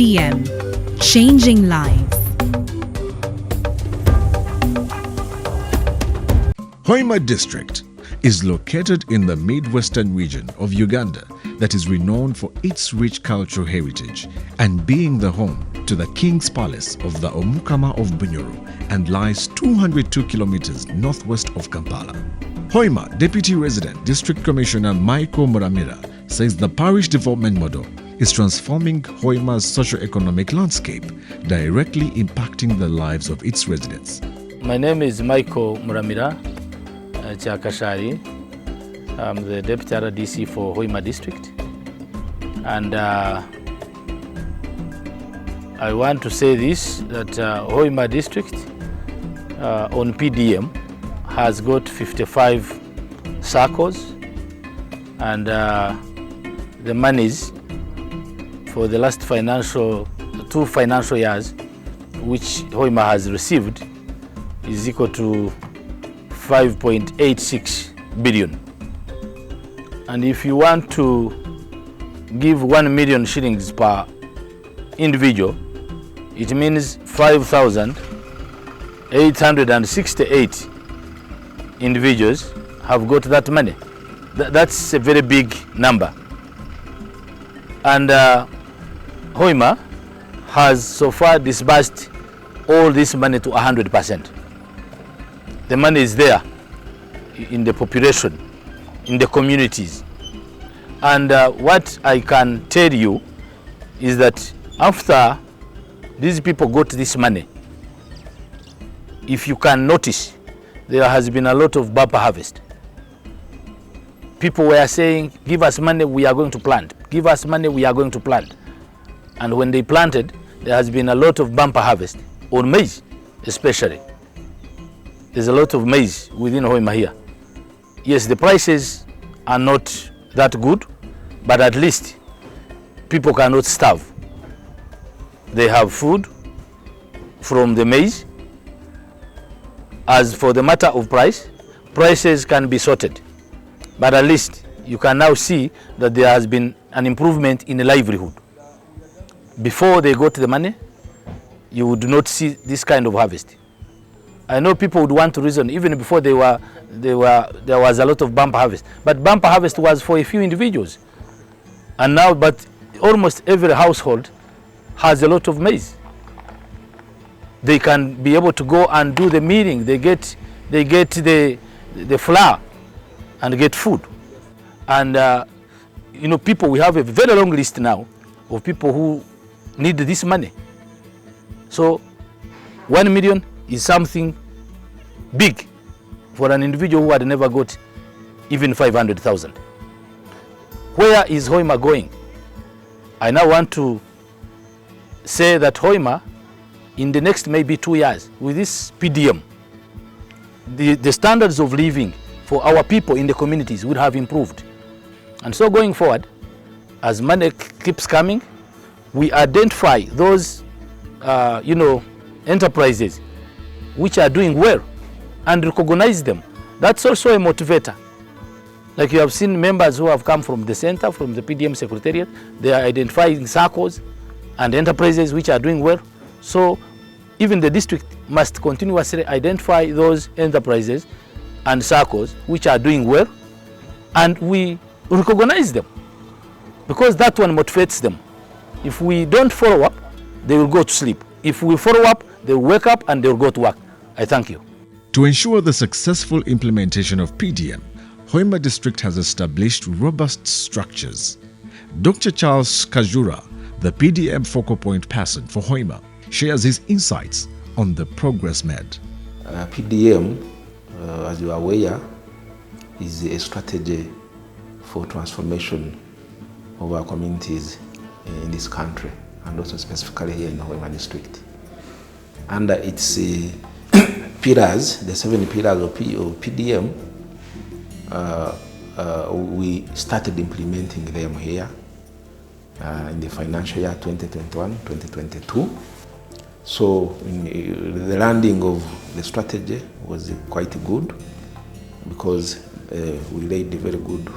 PDM, changing lives. Hoima District is located in the Midwestern region of Uganda that is renowned for its rich cultural heritage and being the home to the King's Palace of the Omukama of Bunyoro and lies 202 kilometers northwest of Kampala. Hoima Deputy Resident District Commissioner Michael Muramira says the parish development model is transforming Hoima's socio-economic landscape, directly impacting the lives of its residents. My name is Michael Muramira Chakashari. I'm the Deputy RDC for Hoima District. And I want to say this, that Hoima District on PDM has got 55 circles, and the monies for the last two financial years which Hoima has received is equal to 5.86 billion. And if you want to give 1 million shillings per individual, it means 5,868 individuals have got that money. That's a very big number. And Hoima has so far disbursed all this money to 100%. The money is there in the population, in the communities. And what I can tell you is that after these people got this money, if you can notice, there has been a lot of bumper harvest. People were saying, give us money, we are going to plant. Give us money, we are going to plant. And when they planted, there has been a lot of bumper harvest, on maize especially. There's a lot of maize within Hoima here. Yes, the prices are not that good, but at least people cannot starve. They have food from the maize. As for the matter of prices can be sorted. But at least you can now see that there has been an improvement in the livelihood. Before they got the money, you would not see this kind of harvest. I know people would want to reason, even before there was a lot of bumper harvest. But bumper harvest was for a few individuals. And now, but almost every household has a lot of maize. They can be able to go and do the milling. They get the flour and get food. And you know, people, we have a very long list now of people who need this money. So 1 million is something big for an individual who had never got even 500,000. Where is Hoima going? I now want to say that Hoima, in the next maybe 2 years, with this PDM, the standards of living for our people in the communities would have improved. And so going forward, as money keeps coming, we identify those enterprises which are doing well and recognize them. That's also a motivator. Like you have seen members who have come from the center, from the PDM Secretariat, they are identifying circles and enterprises which are doing well. So even the district must continuously identify those enterprises and circles which are doing well, and we recognize them, because that one motivates them. If we don't follow up, they will go to sleep. If we follow up, they will wake up and they will go to work. I thank you. To ensure the successful implementation of PDM, Hoima District has established robust structures. Dr. Charles Kajura, the PDM focal point person for Hoima, shares his insights on the progress made. PDM, as you are aware, is a strategy for transformation of our communities in this country, and also specifically here in the Hoima District. Under its pillars, the 7 pillars of PDM, we started implementing them here in the financial year 2021-2022. So the landing of the strategy was quite good, because we laid a very good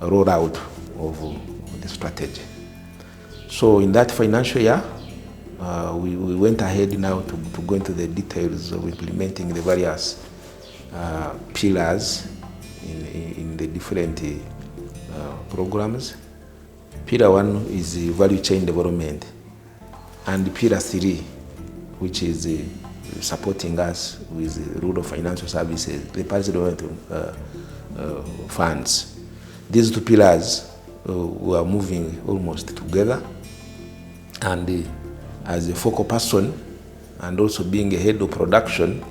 rollout of the strategy. So in that financial year, we went ahead now to go into the details of implementing the various pillars in the different programs. Pillar 1 is value chain development, and Pillar 3, which is supporting us with rural financial services, the policy development funds. These two pillars were moving almost together, and as a focal person and also being a head of production,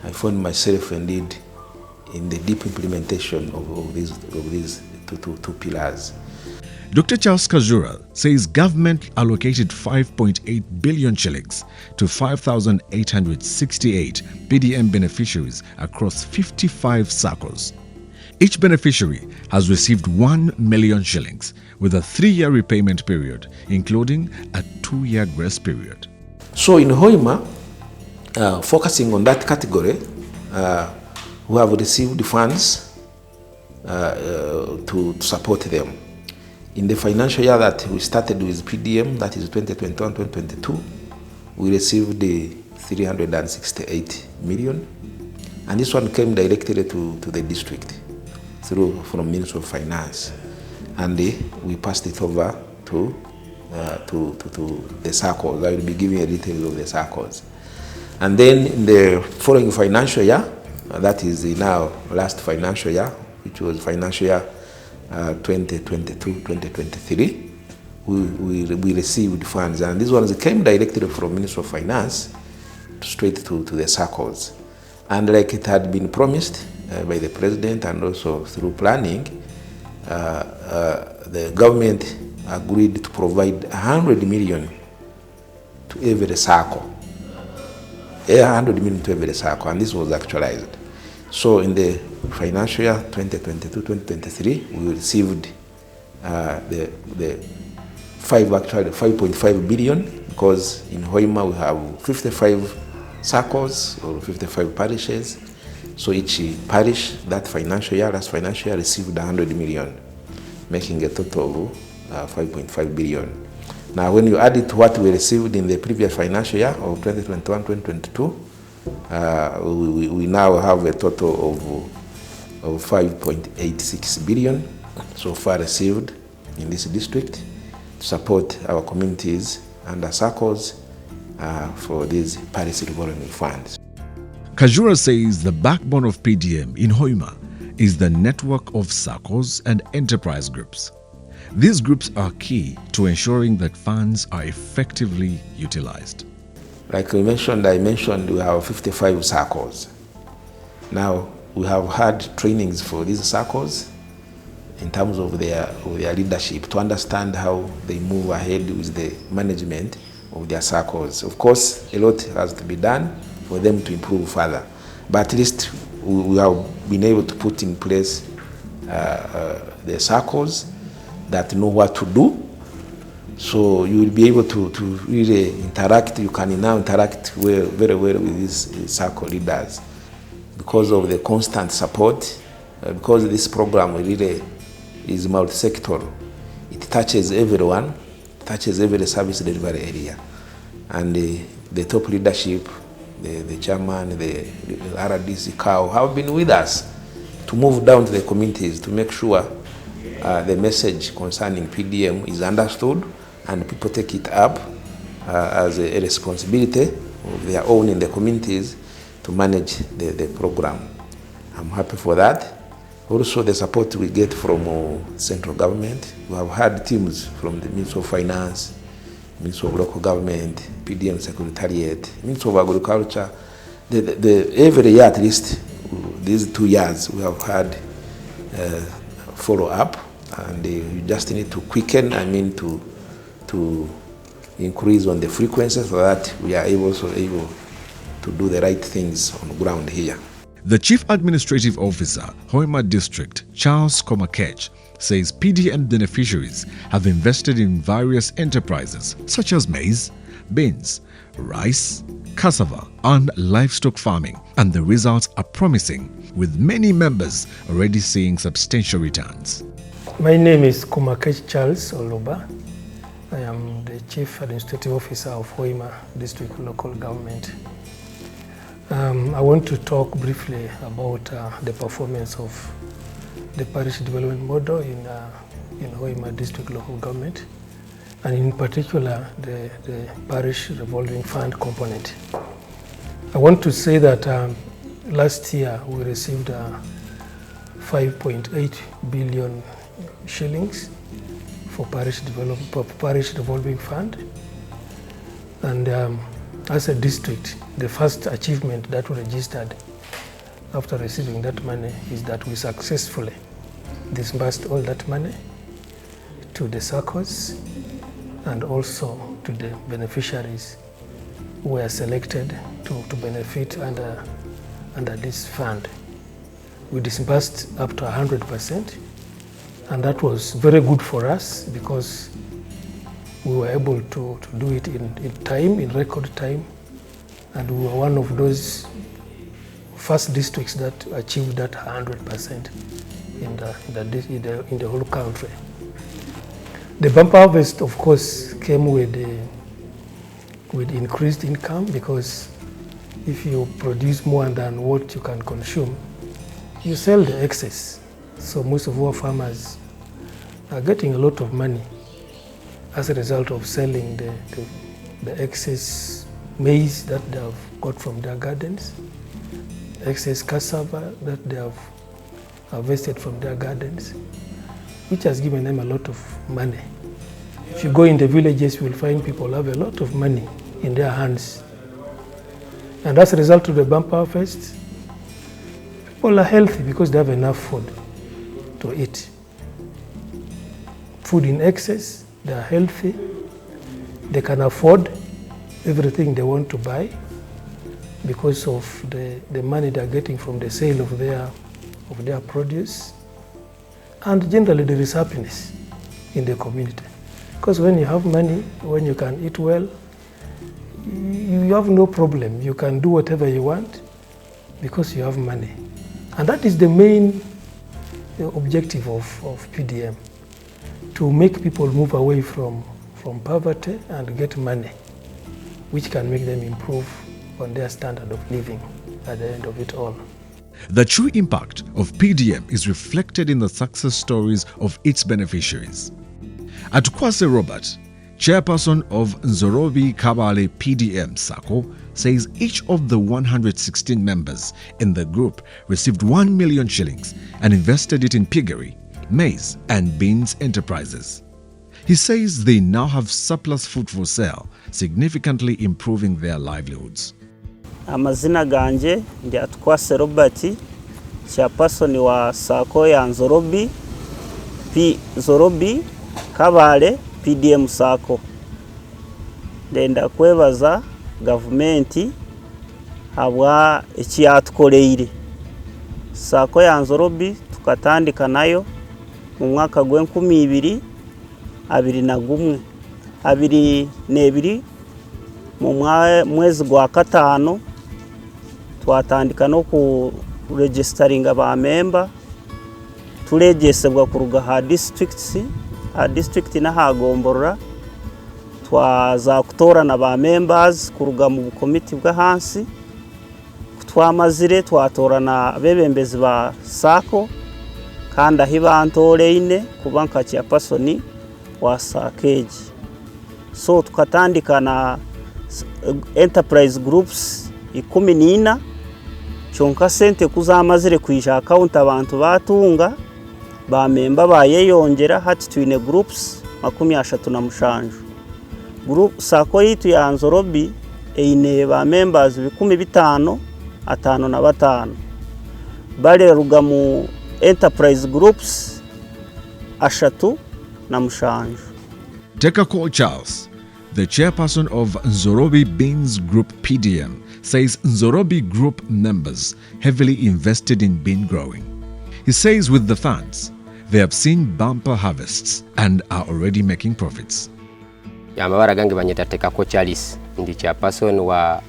I found myself indeed in the deep implementation of these two pillars. Dr. Charles Kajura says government allocated 5.8 billion shillings to 5,868 PDM beneficiaries across 55 SACCOs. Each beneficiary has received 1 million shillings with a 3-year repayment period, including a 2-year grace period. So in Hoima, focusing on that category, we have received funds to support them. In the financial year that we started with PDM, that is 2021-2022, we received 368 million, and this one came directly to the district from Ministry of Finance, and we passed it over to the SACCOs. I will be giving a detail of the SACCOs. And then in the following financial year, that is now last financial year, which was financial year 2022-2023, we received funds, and these ones came directly from Ministry of Finance straight to the SACCOs. And like it had been promised by the President and also through planning, the government agreed to provide 100 million to every SACCO. 100 million to every SACCO, and this was actualized. So in the financial year 2022-2023, we received the 5.5 billion, because in Hoima we have 55 SACCOs or 55 parishes. So each parish that financial year, last financial year, received 100 million, making a total of 5.5 billion. Now when you add it to what we received in the previous financial year of 2021-2022, we now have a total of 5.86 billion so far received in this district to support our communities and our SACCOs for these parish development funds. Kajura says the backbone of PDM in Hoima is the network of SACCOs and enterprise groups. These groups are key to ensuring that funds are effectively utilized. Like I mentioned we have 55 SACCOs. Now, we have had trainings for these SACCOs in terms of their leadership to understand how they move ahead with the management of their SACCOs. Of course, a lot has to be done for them to improve further, but at least we have been able to put in place the SACCOs that know what to do. So you will be able to really interact. You can now interact very well with these SACCO leaders because of the constant support, because this program really is multi-sectoral. It touches everyone, touches every service delivery area. And the top leadership, the chairman, the RDC COW have been with us to move down to the communities to make sure the message concerning PDM is understood and people take it up as a responsibility of their own in the communities to manage the program. I'm happy for that. Also, the support we get from central government. We have had teams from the Ministry of Finance, Ministry of Local Government, PDM Secretariat, Ministry of Agriculture. Every year, at least, these 2 years, we have had follow-up, and we just need to quicken, to increase on the frequency so that we are able to do the right things on the ground here. The Chief Administrative Officer, Hoima District, Charles Komakech, says PDM beneficiaries have invested in various enterprises such as maize, beans, rice, cassava, and livestock farming, and the results are promising, with many members already seeing substantial returns. My name is Komakech Charles Oluba. I am the Chief Administrative Officer of Hoima District Local Government. I want to talk briefly about the performance of the parish development model in Hoima District Local Government, and in particular the parish revolving fund component. I want to say that last year we received 5.8 billion shillings for parish revolving fund, and as a district, the first achievement that we registered after receiving that money is that we successfully disbursed all that money to the circles and also to the beneficiaries who were selected to benefit under this fund. We disbursed up to 100%, and that was very good for us because we were able to do it in record time, and we were one of those first districts that achieved that 100% in the whole country. The bumper harvest, of course, came with increased income, because if you produce more than what you can consume, you sell the excess. So most of our farmers are getting a lot of money as a result of selling the excess maize that they have got from their gardens, excess cassava that they have harvested from their gardens, which has given them a lot of money. If you go in the villages, you will find people have a lot of money in their hands. And as a result of the bumper harvest, people are healthy because they have enough food to eat. Food in excess, they are healthy, they can afford everything they want to buy because of the money they are getting from the sale of their produce. And generally there is happiness in the community, because when you have money, when you can eat well, you have no problem. You can do whatever you want because you have money. And that is the main objective of PDM, to make people move away from poverty and get money, which can make them improve on their standard of living at the end of it all. The true impact of PDM is reflected in the success stories of its beneficiaries. Atukwase Robert, chairperson of Nzorobi Kabale PDM Sako, says each of the 116 members in the group received 1 million shillings and invested it in piggery, maize and beans enterprises. He says they now have surplus food for sale, significantly improving their livelihoods. Amazina ganje ndi Atukwase Robert, chairperson wa Sako ya Nzorobi Kabale PDM Sako. Ndenda kwebaza gavumenti habwa ekyatukoleire. Sako ya Nzorobi tukatandika nayo mu mwaka gwe 2021 mu mwezi gwa katano twatandika no ku registeringa ba member tulegesebwa kuruga ha district na hagomborora twaza kutorana ba members kuruga mu committee bwa hansi twamazire twatorana bebembezi ba Sako kandi ahibantoreine kubanka cya pasoni wa Sakeji. So tukatandika na enterprise groups 14 chonka sente kuzamazire kwisha account abantu batunga ba member bayeyongera hati twine groups 37 group Sako yitu ya Nzorobi eine ba members 15 bale ruga mu enterprise groups 3 na mushanju. Tekako Charles, the chairperson of Nzorobi Beans Group PDM, says Nzorobi Group members heavily invested in bean growing. He says with the funds, they have seen bumper harvests and are already making profits. Yamabara gange banyeta Tekako Charles, ndi chairperson wa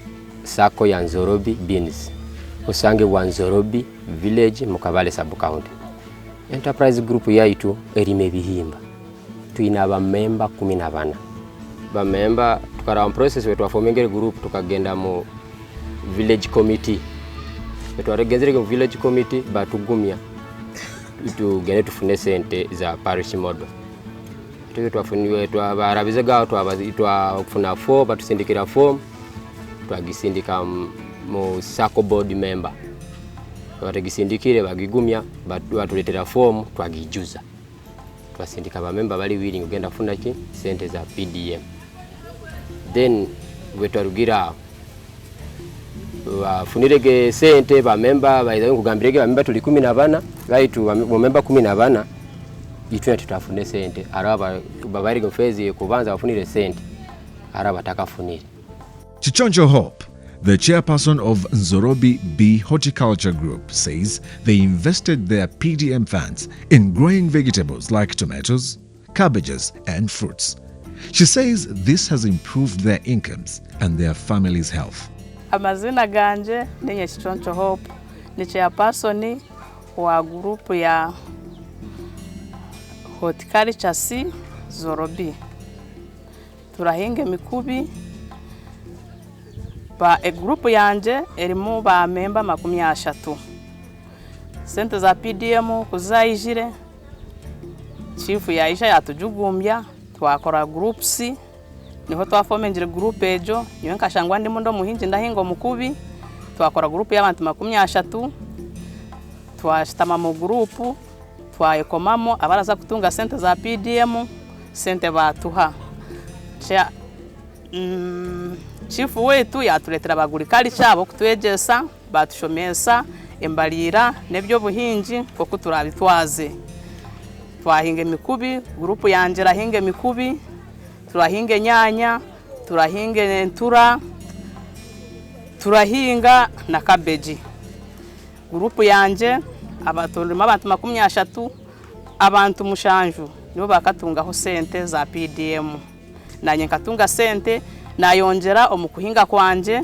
Sako ya Nzorobi Beans. Usange wa Nzorobi Village Mukabale Sub-County. Enterprise Group yaitu erime bihimba. Tuina ba member 14. bamemba tukara on process wetu afomengere group tukagenda mu village committee wetu aregezere ku village committee batugumya tugende tufune sente za parish model tuwe twafuniwe twabarabize gawo twafuna form batusindikira form twagisindika mu sacco board member bategisindikire bagigumya batuletera form twagijuza twasindika ba member bali willing kugenda kufuna ki sente za PDM then wetwarugira bafunirege sente ba member bayiza kugambirege ba member tuli 14 baitu ba member 14 ituna tutafune sente araba babari gofezi kubanza bafunire sente araba takafunire. Chichonjo Hope, the chairperson of Nzorobi B Horticulture Group, says they invested their PDM funds in growing vegetables like tomatoes, cabbages and fruits. She says this has improved their incomes and their family's health. Amazina ganje ninye Chichonjo Hope, ni chairperson wa group ya Horticulture C Nzorobi. Turahinga mikubi ba group yanje erimu ba member 30. Sente za PDM kuzayijire chief yaisha yatujugumbya twakora group C niho twafomengire group ejo niwe nkashangwa ndimo ndo muhinji ndahingo mukubi twakora group y'abantu 30 twashitama mu group twayekomamo abaraza kutunga sente za PDM sente batuha chief wetu yatuletera bagurikali cyabo kutwegesa batushomesa embalira nebyo buhinji koko turabitwaze twahinge mikubi group yanje rahinge mikubi turahinge nyanya turahinge ntura turahinga na cabbage group yanje abatondima abantu 30 abantu mushanju nibo bakatungaho sente za PDM nanye nkatunga sente nayongera omukuhinga kwanje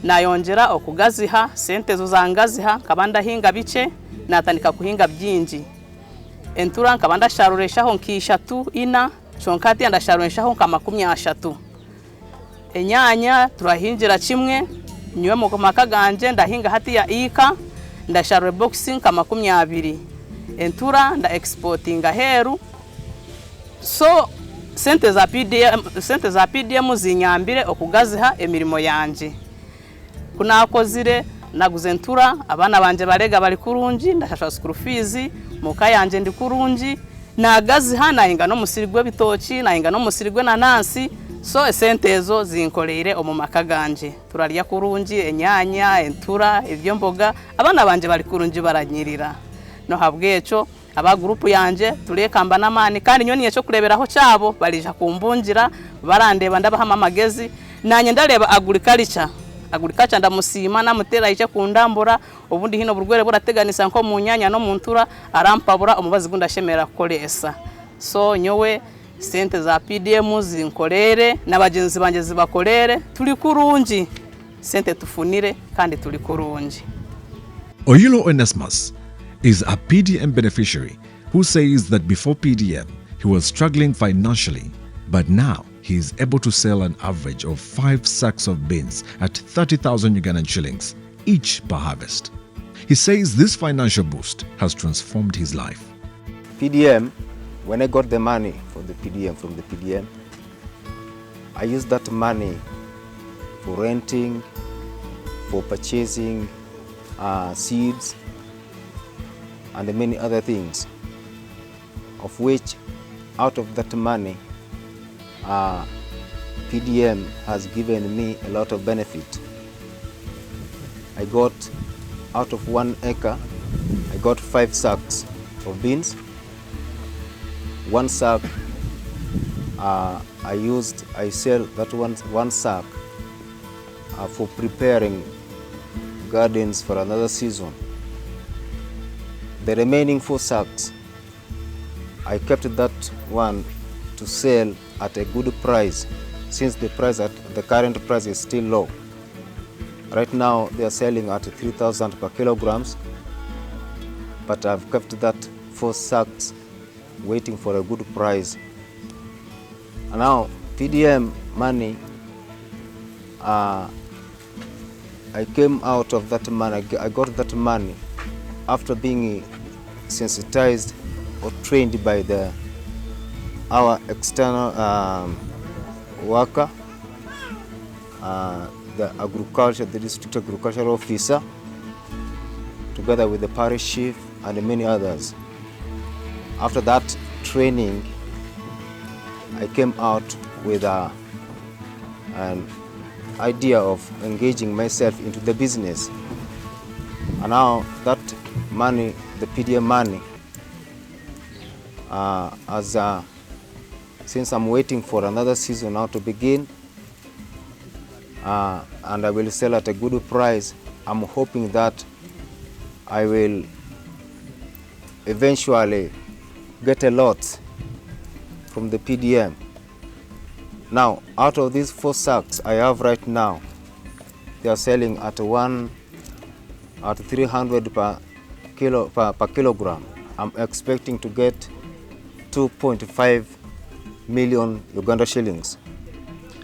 nayongera okugaziha sente zo zangaziha kabanda hinga bice natandika kuhinga byinji entura nkabanda sharureshaho nkishatu ina chonkati andasharureshaho kama 30 enyanya turahingira kimwe nywe mu makaganje ndahinga hati ya ika ndasharure boxing kama 20 entura nda exporting heru so sente za PDM zinyambire okugaziha emirimo yanje kunakozire naguze ntura abana banje barega bari kurunji ndashasha school fees muka yanje ndi kurunji nagaziha nahinga no musirigwe bitoki nahinga no musirigwe nanansi so sente ezo zinkoleire omu makaganje turarya kurunji enyanya entura ibyo mboga abana banje bari kurunji baranyirira no habwecho aba group yanje turekamba namani kandi nyoni yecho kureberaho cyabo barija kumbungira barandeba ndabahama magezi nanye ndareba agriculture ndamusima namutera ice kundambura ubundi hino burwere burateganisa nko mu nyanya no mu ntura arampabura umubazi gundashemera kolesa so nyowe sente za PDM zinkorere nabagenzi banje zibakorere tuli kurunji sente tufunire kandi tuli kurunji. Oyulo Onesmus is a PDM beneficiary who says that before PDM, he was struggling financially, but now he is able to sell an average of 5 sacks of beans at 30,000 Ugandan shillings each per harvest. He says this financial boost has transformed his life. PDM, when I got the money for the PDM from the PDM, I used that money for renting, for purchasing seeds, and many other things, of which out of that money PDM has given me a lot of benefit. I got out of 1 acre, I got 5 sacks of beans. 1 sack I sell that one sack for preparing gardens for another season. The remaining 4 sacks, I kept that one to sell at a good price, since the current price is still low. Right now they are selling at 3,000 per kilograms, but I've kept that 4 sacks waiting for a good price. And now PDM money, I came out of that money, I got that money after being sensitized or trained by our external worker, the district agricultural officer, together with the parish chief and many others. After that training, I came out with an idea of engaging myself into the business. And now that money, the PDM money, since I'm waiting for another season now to begin, and I will sell at a good price, I'm hoping that I will eventually get a lot from the PDM. Now, out of these 4 sacks I have right now, they are selling at 300 per kilogram. I'm expecting to get 2.5 million Uganda shillings.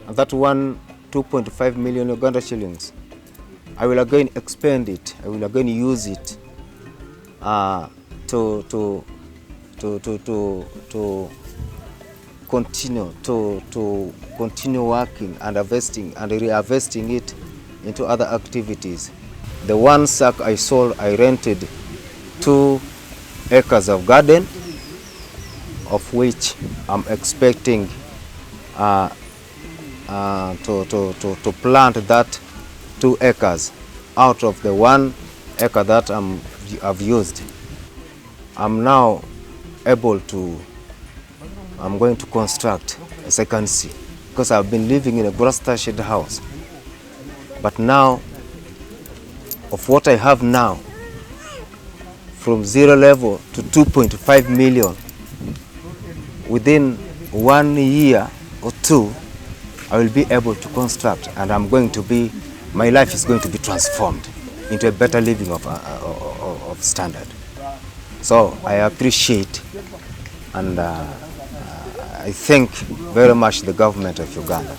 And that 2.5 million Uganda shillings, I will again expend it. I will again use it to continue working and investing and reinvesting it into other activities. The 1 sack I sold, I rented 2 acres of garden, of which I'm expecting to plant that 2 acres out of the 1 acre that I've used. I'm now able to, I'm going to construct a second C, because I've been living in a grass thatched house. But now, of what I have now, from 0 level to 2.5 million, within 1 year or 2, I will be able to construct, and my life is going to be transformed into a better living of standard. So I appreciate and I thank very much the government of Uganda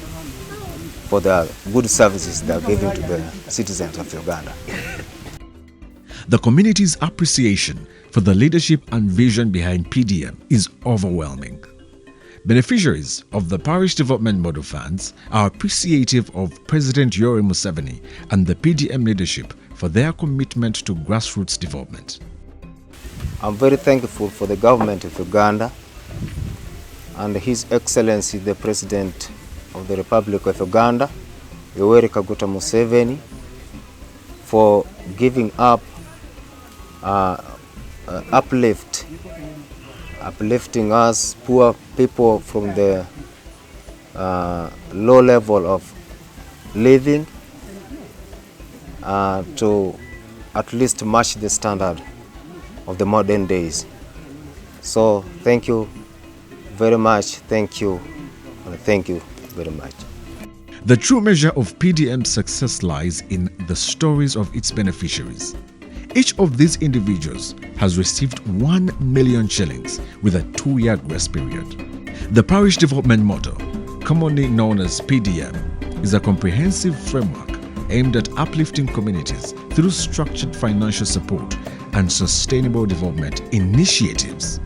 for the good services they are giving to the citizens of Uganda. The community's appreciation for the leadership and vision behind PDM is overwhelming. Beneficiaries of the Parish Development Model Funds are appreciative of President Yoweri Museveni and the PDM leadership for their commitment to grassroots development. I'm very thankful for the government of Uganda and His Excellency the President of the Republic of Uganda, Yoweri Kaguta Museveni, for giving up uplifting us poor people from the low level of living to at least match the standard of the modern days. So thank you very much, thank you, and thank you very much. The true measure of PDM's success lies in the stories of its beneficiaries. Each of these individuals has received 1 million shillings with a 2-year grace period. The Parish Development Model, commonly known as PDM, is a comprehensive framework aimed at uplifting communities through structured financial support and sustainable development initiatives.